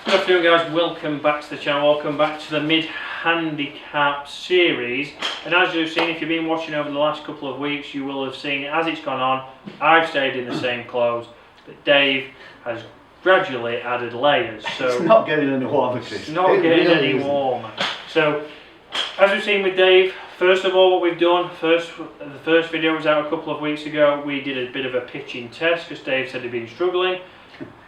Good afternoon guys, welcome back to the channel, welcome back to the mid-handicap series. And as you've seen, if you've been watching over the last couple of weeks, you will have seen as it's gone on, I've stayed in the same clothes, but Dave has gradually added layers. So it's not getting any warmer, Chris. It's not getting any warmer. So, as we've seen with Dave, first of all what we've done, the first video was out a couple of weeks ago, we did a bit of a pitching test because Dave said he'd been struggling.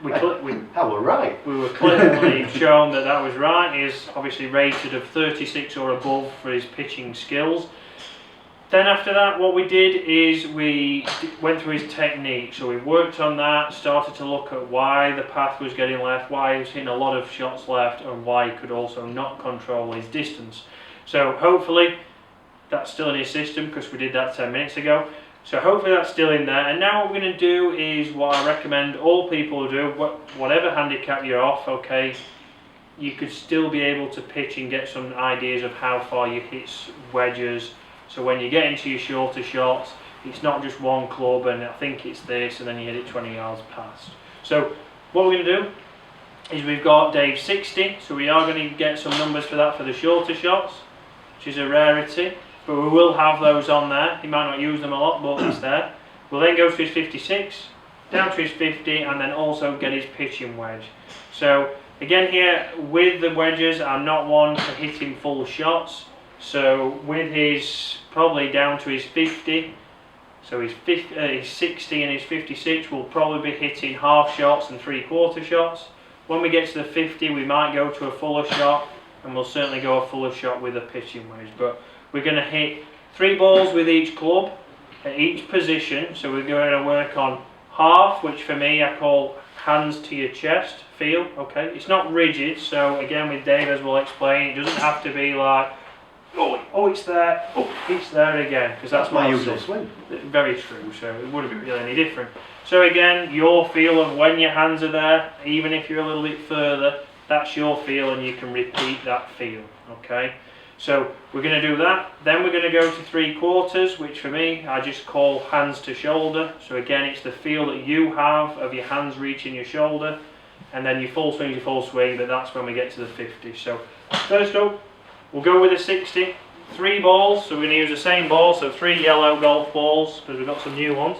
We were right. We were clearly shown that that was right. He is obviously rated of 36 or above for his pitching skills. Then after that, what we did is we went through his technique. So we worked on that, started to look at why the path was getting left, why he was hitting a lot of shots left, and why he could also not control his distance. So hopefully that's still in his system because we did that 10 minutes ago. So hopefully that's still in there, and now what we're going to do is what I recommend all people do, whatever handicap you're off, okay, you could still be able to pitch and get some ideas of how far you hit wedges. So when you get into your shorter shots, it's not just one club and I think it's this and then you hit it 20 yards past. So what we're going to do is we've got Dave 60, so we are going to get some numbers for that for the shorter shots, which is a rarity. But we will have those on there. He might not use them a lot, but it's there. We'll then go to his 56, down to his 50, and then also get his pitching wedge. So again here, with the wedges, I'm not one for hitting full shots. So with his, probably down to his 50, so his 60 and his 56, we'll probably be hitting half shots and 3/4 shots. When we get to the 50, we might go to a fuller shot, and we'll certainly go a fuller shot with a pitching wedge. But we're going to hit 3 balls with each club at each position. So we're going to work on half, which for me I call hands to your chest feel. Okay, it's not rigid. So again with Dave, as we'll explain, it doesn't have to be like oh it's there, oh it's there again, because that's my usual swing. Very true. So it wouldn't be really any different. So again, your feel of when your hands are there, even if you're a little bit further, that's your feel, and you can repeat that feel. Okay. So we're going to do that, then we're going to go to 3/4, which for me I just call hands to shoulder. So again, it's the feel that you have of your hands reaching your shoulder, and then your full swing is your full swing, but that's when we get to the 50. So first up, we'll go with a 60, 3 balls, so we're going to use the same ball, so 3 yellow golf balls, because we've got some new ones.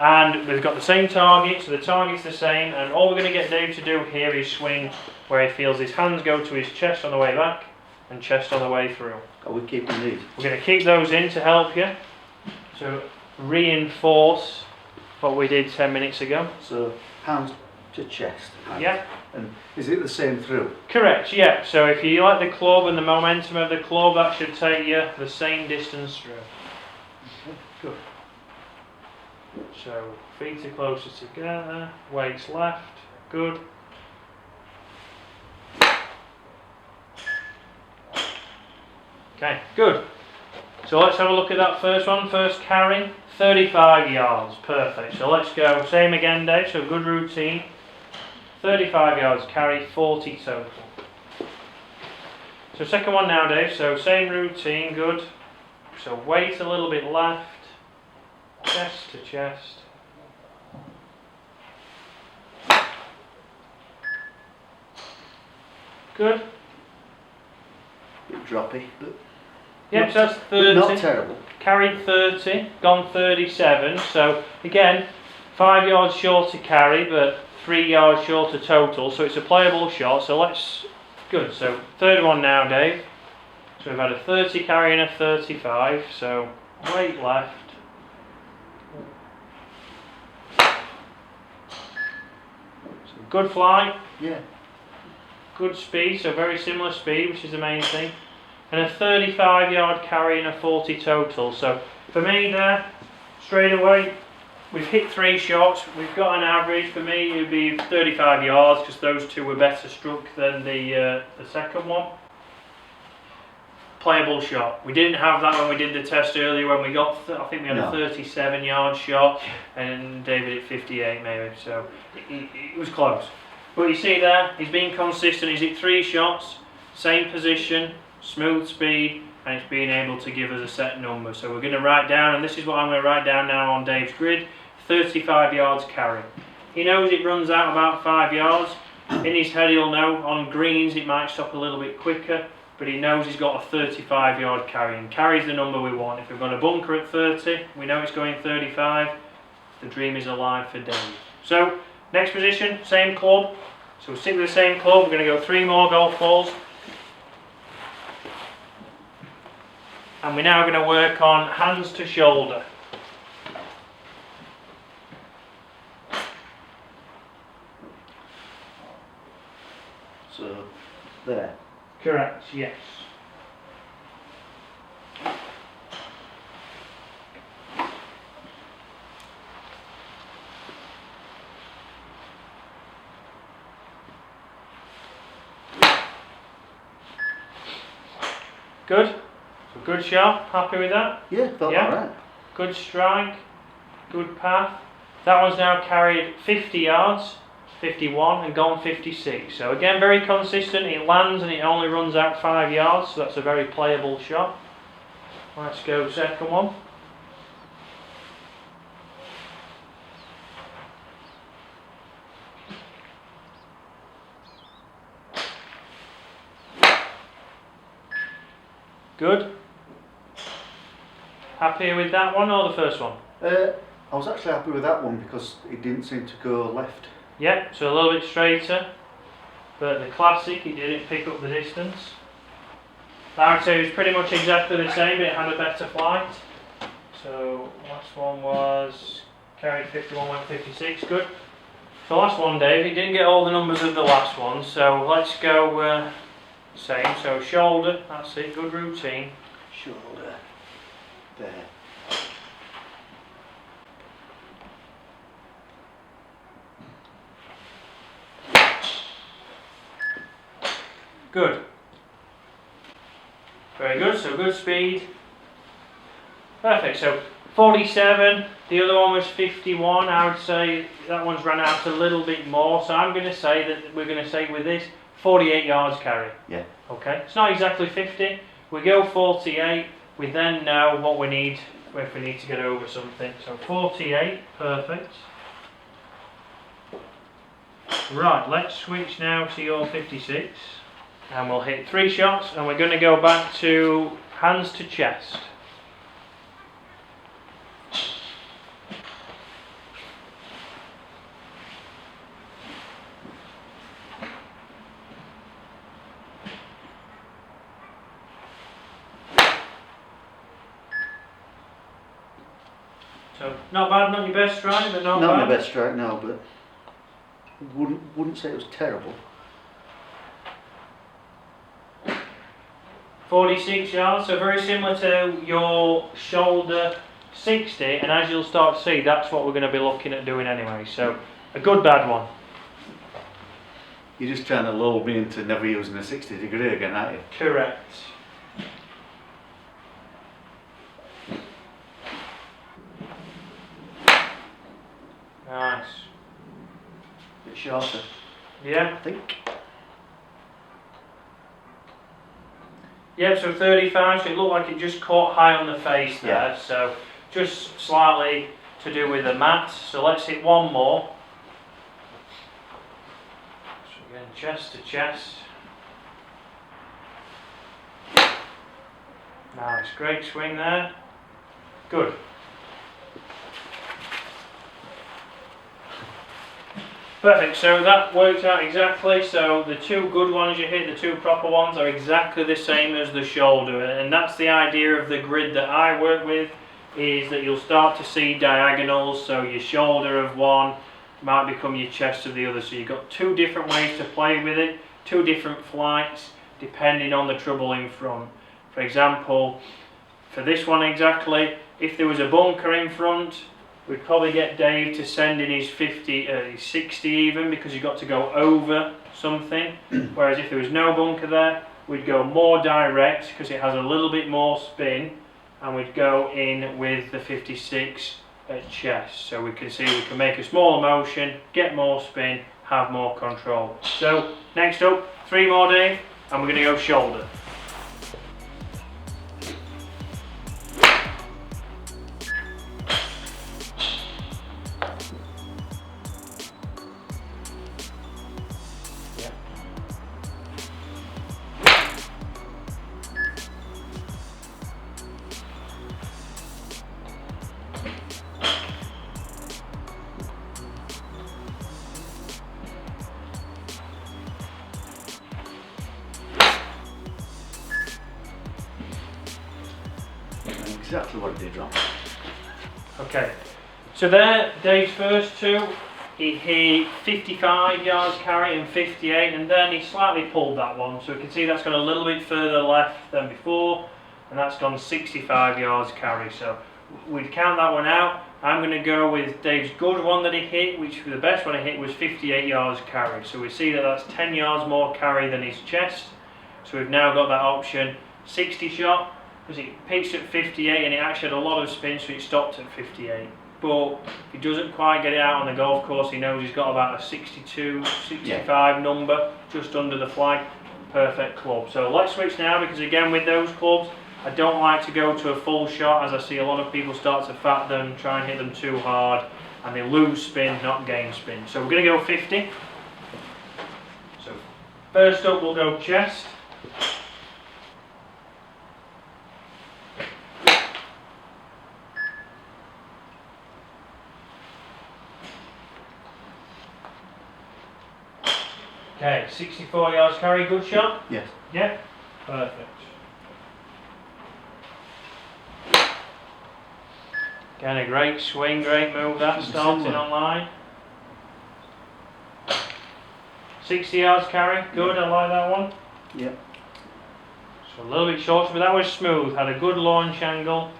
And we've got the same target, so the target's the same, and all we're going to get Dave to do here is swing where he feels his hands go to his chest on the way back, and chest on the way through. Are we keeping these? We're going to keep those in to help you, to reinforce what we did 10 minutes ago. So hands to chest. Hands. Yeah. And is it the same through? Correct, yeah. So if you like the club and the momentum of the club, that should take you the same distance through. Okay, good. So feet are closer together, weights left, good. Okay, good. So let's have a look at that first one. First carry, 35 yards, perfect. So let's go, same again Dave, so good routine. 35 yards carry, 40 total. So second one now Dave, so same routine, good. So weight a little bit left, chest to chest. Good. Bit droppy, but yep, so that's 30. Not terrible. Carried 30, gone 37. So again, 5 yards shorter carry, but 3 yards shorter total. So it's a playable shot. So let's, good. So third one now, Dave. So we've had a 30 carry and a 35. So weight left. So good fly. Yeah. Good speed, so very similar speed, which is the main thing. And a 35 yard carry and a 40 total. So for me there, straight away, we've hit 3 shots. We've got an average. For me, it would be 35 yards because those 2 were better struck than the second one. Playable shot. We didn't have that when we did the test earlier. When we got, I think we had a 37 yard shot, and David hit 58 maybe. So it was close. But you see there, he's been consistent. He's hit 3 shots, same position, smooth speed, and it's being able to give us a set number. So we're going to write down, and this is what I'm going to write down now on Dave's grid, 35 yards carry. He knows it runs out about 5 yards, In his head he'll know on greens it might stop a little bit quicker, but he knows he's got a 35 yard carry, and carry's the number we want. If we've got a bunker at 30, we know it's going 35, the dream is alive for Dave. So, next position, same club. So we'll stick with the same club, we're going to go 3 more golf balls. And we're now going to work on hands to shoulder. So, there. Correct, yes. Good. So good shot. Happy with that? Yeah, felt Yeah. alright. Good strike. Good path. That one's now carried 50 yards, 51, and gone 56. So again, very consistent. It lands and it only runs out 5 yards, so that's a very playable shot. Let's go second one. Good. Happy with that one or the first one? I was actually happy with that one because it didn't seem to go left. Yeah, so a little bit straighter, but the classic, it didn't pick up the distance. I would say it was pretty much exactly the same, but it had a better flight. So last one was carried 51, went 56, good. So last one, Dave, he didn't get all the numbers of the last one, so let's go same. So shoulder, that's it, good routine. Shoulder. There. Good. Very good, so good speed. Perfect, so 47, the other one was 51. I would say that one's run out a little bit more, so I'm going to say that we're going to say with this 48 yards carry. Yeah. Okay, it's not exactly 50. We go 48, we then know what we need if we need to get over something. So 48, perfect. Right, let's switch now to your 56. And we'll hit 3 shots, and we're going to go back to hands to chest. So not bad, not your best strike, but not bad. Not my best strike, no, but wouldn't say it was terrible. 46 yards, so very similar to your shoulder 60, and as you'll start to see, that's what we're going to be looking at doing anyway. So a good bad one. You're just trying to lull me into never using a 60 degree again, aren't you? Correct. Nice. Bit shorter, Yeah. I think. Yeah, so 35, so it looked like it just caught high on the face there, Yeah. so just slightly to do with the mat. So let's hit one more. So again, chest to chest. Nice, great swing there. Good. Perfect, so that worked out exactly. So the 2 good ones you hit, the 2 proper ones, are exactly the same as the shoulder, and that's the idea of the grid that I work with, is that you'll start to see diagonals. So your shoulder of one might become your chest of the other, so you've got 2 different ways to play with it, 2 different flights depending on the trouble in front. For example, for this one exactly, if there was a bunker in front, we'd probably get Dave to send in his 50, his 60 even, because you've got to go over something. Whereas if there was no bunker there, we'd go more direct because it has a little bit more spin, and we'd go in with the 56 at chest. So we can see we can make a smaller motion, get more spin, have more control. So next up, 3 more, Dave, and we're going to go shoulder. exactly what I did wrong. Okay, so there, Dave's first two, he hit 55 yards carry and 58, and then he slightly pulled that one, so we can see that's gone a little bit further left than before, and that's gone 65 yards carry, so we'd count that one out. I'm going to go with Dave's good one that he hit, which the best one he hit was 58 yards carry, so we see that that's 10 yards more carry than his chest, so we've now got that option. 60 shot, because it pitched at 58 and it actually had a lot of spin, so it stopped at 58. But if he doesn't quite get it out on the golf course, he knows he's got about a 62, 65 number just under the flag. Perfect club. So let's switch now, because again with those clubs, I don't like to go to a full shot, as I see a lot of people start to fat them, try and hit them too hard, and they lose spin, not gain spin. So we're going to go 50. So first up we'll go chest. Okay, 64 yards carry, good shot? Yes. Yeah, perfect. Again, a great swing, great move that, starting on line. 60 yards carry, good, I like that one. Yep. So a little bit short, but that was smooth, had a good launch angle.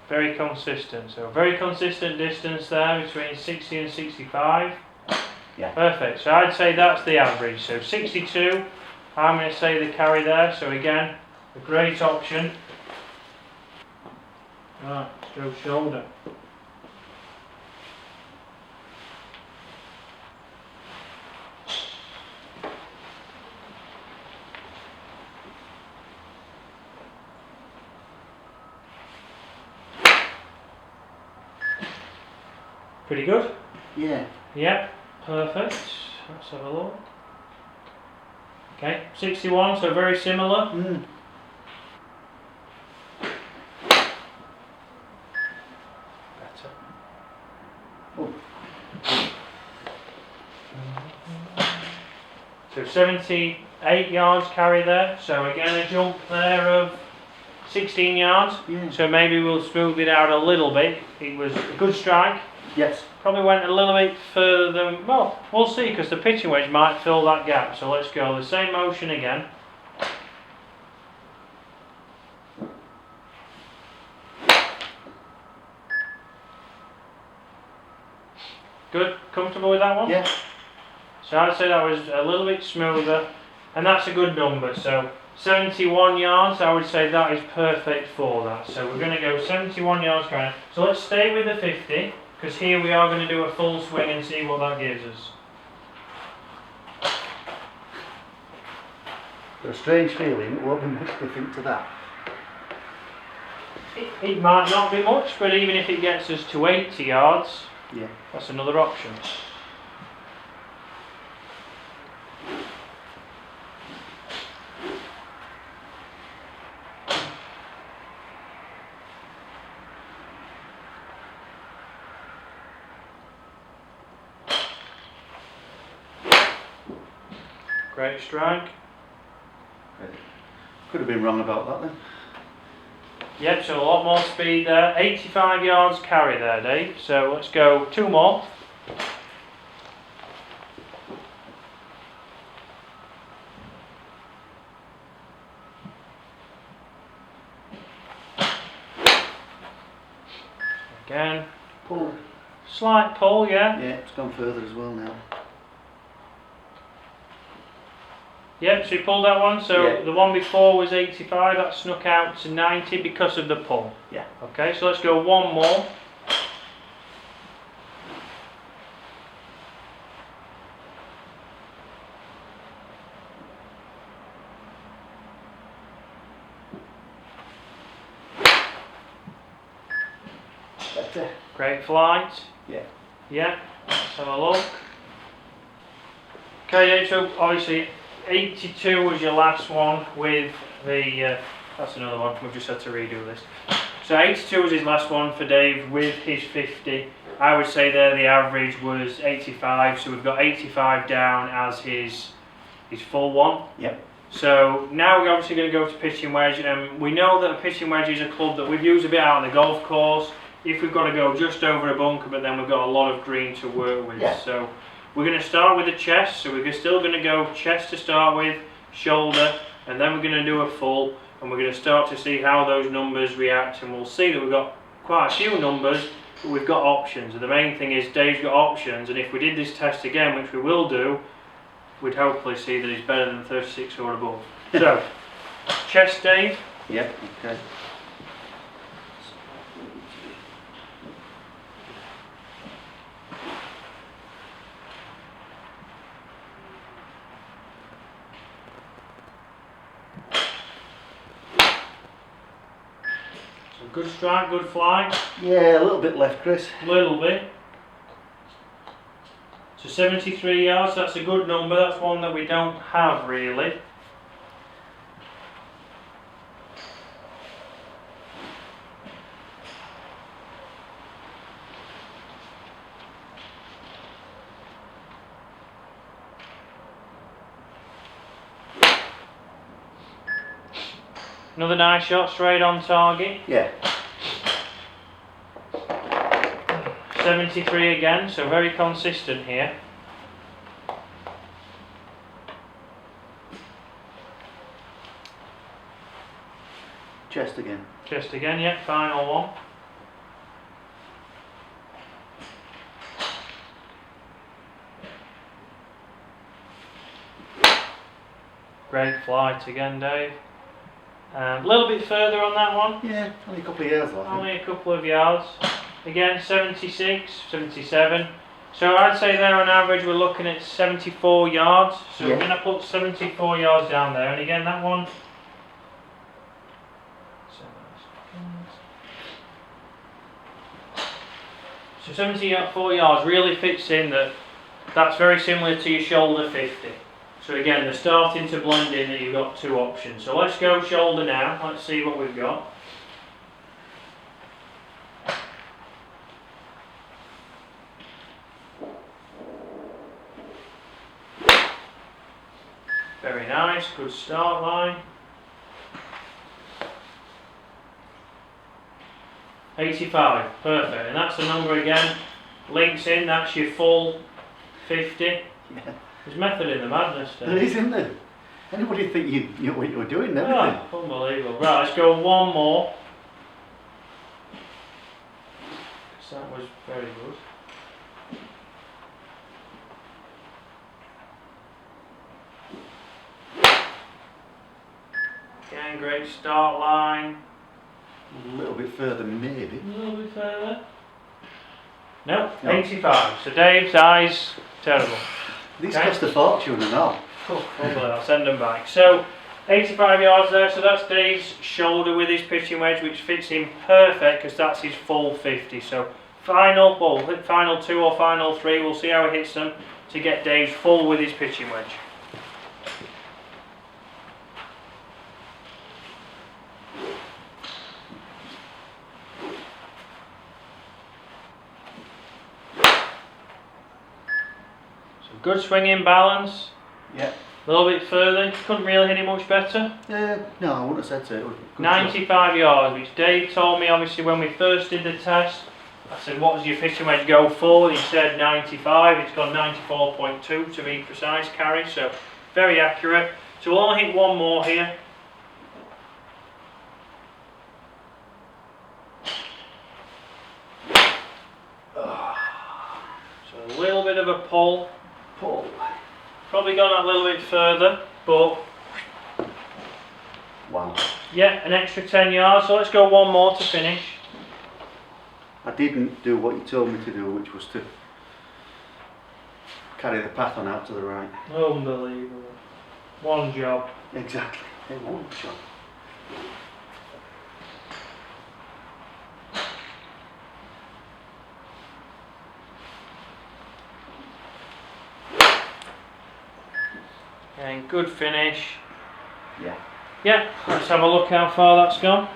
Very consistent, so very consistent distance there between 60 and 65. Yeah. Perfect, so I'd say that's the average. So 62, I'm going to say the carry there, so again, a great option. Right, let's go shoulder. Pretty good? Yeah. Yep, perfect. Let's have a look. Okay, 61, so very similar. Mm. Better. Oh. So 78 yards carry there, so again a jump there of 16 yards. Yeah. So maybe we'll smooth it out a little bit. It was a good strike. Yes. Probably went a little bit further than, well, we'll see, because the pitching wedge might fill that gap. So let's go the same motion again. Good, comfortable with that one? Yeah. So I'd say that was a little bit smoother, and that's a good number. So 71 yards, I would say that is perfect for that. So we're going to go 71 yards carry. So let's stay with the 50. Because here we are going to do a full swing and see what that gives us. Got a strange feeling it won't be much different to that. It might not be much, but even if it gets us to 80 yards, Yeah. that's another option. Great strike. Could have been wrong about that then. Yep, so a lot more speed there. 85 yards carry there, Dave. So let's go two more. Again. Pull. Slight pull, yeah. Yeah, it's gone further as well now. Yep, so you pulled that one. So Yeah. the one before was 85, that snuck out to 90 because of the pull. Yeah. Okay, so let's go one more. Better. Great flight. Yeah. Yeah, let's have a look. Okay, Dave, so obviously 82 was your last one with the, that's another one, we've just had to redo this. So 82 was his last one for Dave with his 50. I would say there the average was 85, so we've got 85 down as his his full one. Yep. So now we're obviously going to go to pitching wedge, and we know that a pitching wedge is a club that we've used a bit out on the golf course if we've got to go just over a bunker, but then we've got a lot of green to work with. Yeah. So we're going to start with the chest, so we're still going to go chest to start with, shoulder, and then we're going to do a full, and we're going to start to see how those numbers react, and we'll see that we've got quite a few numbers, but we've got options, and the main thing is Dave's got options, and if we did this test again, which we will do, we'd hopefully see that he's better than 36 or above. So, chest, Dave. Yep, okay. So good strike, good fly. Yeah, a little bit left, Chris. A little bit. So 73 yards, that's a good number, that's one that we don't have really. Another nice shot, straight on target. Yeah. 73 again, so very consistent here. Chest again. Chest again, yeah, final one. Great flight again, Dave. A little bit further on that one. Yeah, only a couple of yards left. Only a couple of yards. Again, 76, 77. So I'd say there on average we're looking at 74 yards. So Yeah. we're going to put 74 yards down there. And again, that one. So 74 yards really fits in that. That's very similar to your shoulder 50. So again, they're starting to blend in that you've got two options. So let's go shoulder now. Let's see what we've got. Very nice, good start line. 85, perfect. And that's the number again. Links in, that's your full 50. Yeah. There's method in the madness, There is, isn't there? Anybody think you knew what you were doing and everything? Oh, unbelievable. Right, let's go one more. 'Cause that was very good. Again, great start line. A little bit further, maybe. A little bit further. No, No. 85. So Dave's eyes, terrible. These Okay. cost a fortune and all. Oh, I'll send them back. So 85 yards there, so that's Dave's shoulder with his pitching wedge, which fits him perfect because that's his full 50. So final, well, hit final two or final three, we'll see how he hits them to get Dave's full with his pitching wedge. So good swinging balance. Yeah. A little bit further, couldn't really hit it much better. No, I wouldn't have said so. It was good 95 yards, which Dave told me obviously when we first did the test. I said, what does your pitching wedge go for? He said 95, it's gone 94.2 to be precise, carry, so very accurate. So we'll only hit one more here. So a little bit of a pull. Pull. Probably gone a little bit further, but Wow. yeah, an extra 10 yards. So let's go one more to finish. I didn't do what you told me to do, which was to carry the path on out to the right. Unbelievable. One job. Exactly. It won't shot. And good finish. Yeah. Yeah, let's have a look how far that's gone.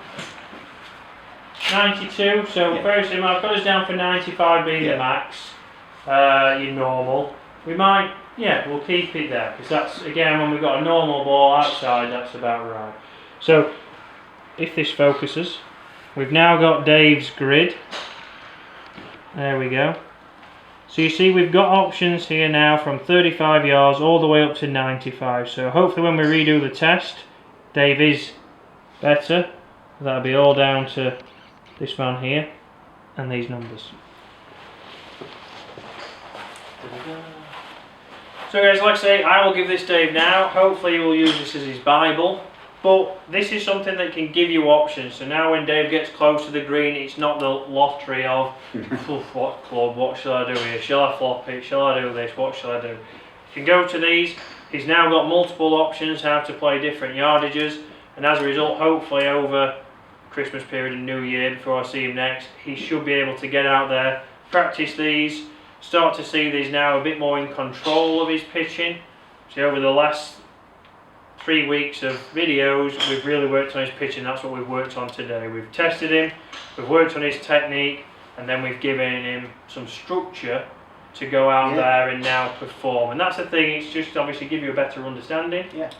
92, so Yeah. very similar. I've got us down for 95 being the Yeah. max, your normal. We might Yeah, we'll keep it there, because that's, again, when we've got a normal ball outside, that's about right. So, if this focuses, we've now got Dave's grid. There we go. So you see we've got options here now from 35 yards all the way up to 95. So hopefully when we redo the test, Dave is better. That'll be all down to this man here and these numbers. So guys, like I say, I will give this Dave now. Hopefully he will use this as his Bible. But this is something that can give you options. So now when Dave gets close to the green, it's not the lottery of, what club, what shall I do here? Shall I flop it? Shall I do this? What shall I do? You can go to these. He's now got multiple options how to play different yardages. And as a result, hopefully over Christmas period and New Year, before I see him next, he should be able to get out there, practice these, start to see these now a bit more in control of his pitching. See, over the last 3 weeks of videos, we've really worked on his pitching. That's what we've worked on today. We've tested him, we've worked on his technique, and then we've given him some structure to go out there and now perform. And that's the thing, it's just obviously give you a better understanding. Yeah.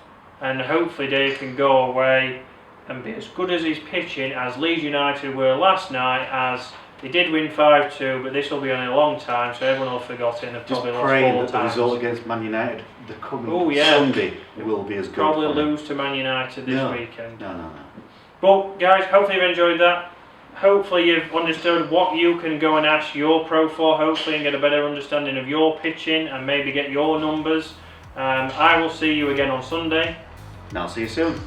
And hopefully Dave can go away and be as good as his pitching as Leeds United were last night, as they did win 5-2, but this will be on in a long time, so everyone will have forgotten. They've probably lost 4 times. The result against Man United the coming yeah. Sunday will be as good. Probably lose to Man United this weekend. No. But guys, hopefully you've enjoyed that. Hopefully you've understood what you can go and ask your pro for, hopefully, and get a better understanding of your pitching and maybe get your numbers. I will see you again on Sunday. And I'll see you soon.